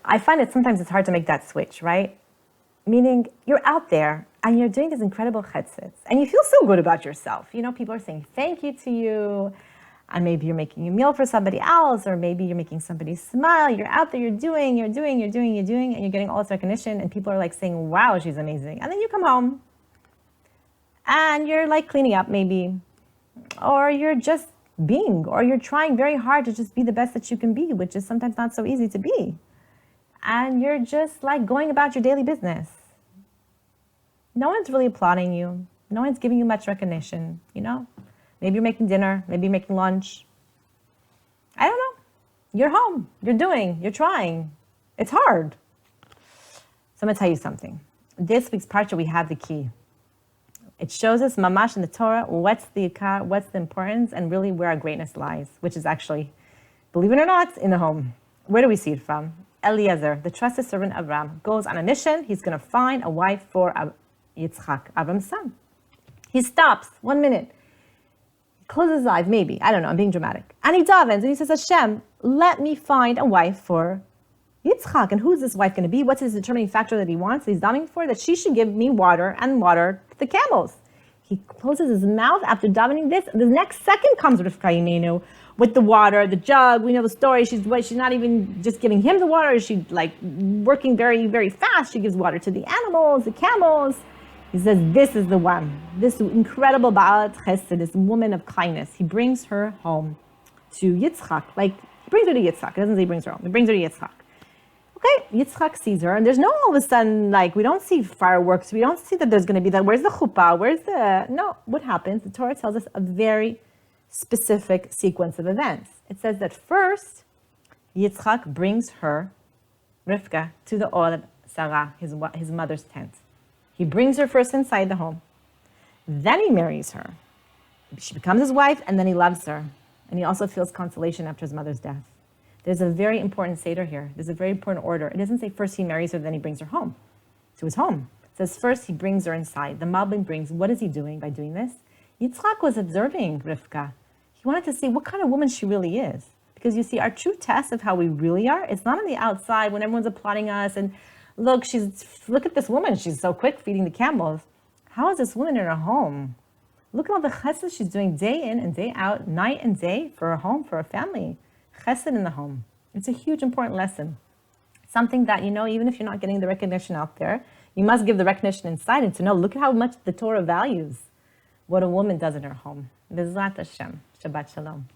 I find that sometimes it's hard to make that switch, right? Meaning you're out there and you're doing these incredible chesed and you feel so good about yourself. You know, people are saying thank you to you, and maybe you're making a meal for somebody else, or maybe you're making somebody smile. You're out there, you're doing, and you're getting all this recognition, and people are like saying, wow, she's amazing. And then you come home and you're like cleaning up maybe, or you're just being, or you're trying very hard to just be the best that you can be, which is sometimes not so easy to be. And you're just like going about your daily business. No one's really applauding you. No one's giving you much recognition, you know? Maybe you're making dinner, maybe you're making lunch. I don't know. You're home, you're doing, you're trying. It's hard. So I'm gonna tell you something. This week's Parshat, we have the key. It shows us, mamash in the Torah, what's the ikar, what's the importance, and really where our greatness lies, which is actually, believe it or not, in the home. Where do we see it from? Eliezer, the trusted servant of Avram, goes on a mission. He's gonna find a wife for Yitzchak, Avram's son. He stops, 1 minute. Closes his eyes, maybe. I don't know, I'm being dramatic. And he davens and he says, Hashem, let me find a wife for Yitzchak. And who's this wife going to be? What's his determining factor that he wants? He's davening for? That she should give me water and water to the camels. He closes his mouth after davening this. The next second comes Rivka Yemenu with the water, the jug. We know the story. She's not even just giving him the water. She's like working very, very fast. She gives water to the animals, the camels. He says, this is the one, this incredible Ba'alat Chesed, this woman of kindness. He brings her home to Yitzchak. Like, he brings her to Yitzchak. He doesn't say he brings her home. He brings her to Yitzchak. Okay, Yitzchak sees her, and there's no all of a sudden, like, we don't see fireworks. We don't see that there's going to be that. Where's the chuppah? No, what happens? The Torah tells us a very specific sequence of events. It says that first, Yitzchak brings her, Rivka, to the Or Sarah, his mother's tent. He brings her first inside the home. Then he marries her. She becomes his wife, and then he loves her. And he also feels consolation after his mother's death. There's a very important seder here. There's a very important order. It doesn't say first he marries her, then he brings her home to his home. It says first he brings her inside. The Malbim brings, what is he doing by doing this? Yitzchak was observing Rivka. He wanted to see what kind of woman she really is. Because you see, our true test of how we really are, it's not on the outside when everyone's applauding us and look at this woman. She's so quick feeding the camels. How is this woman in her home? Look at all the chesed she's doing day in and day out, night and day for her home, for her family. Chesed in the home. It's a huge, important lesson. Something that, you know, even if you're not getting the recognition out there, you must give the recognition inside and to know, look at how much the Torah values what a woman does in her home. Bezrat Hashem. Shabbat Shalom.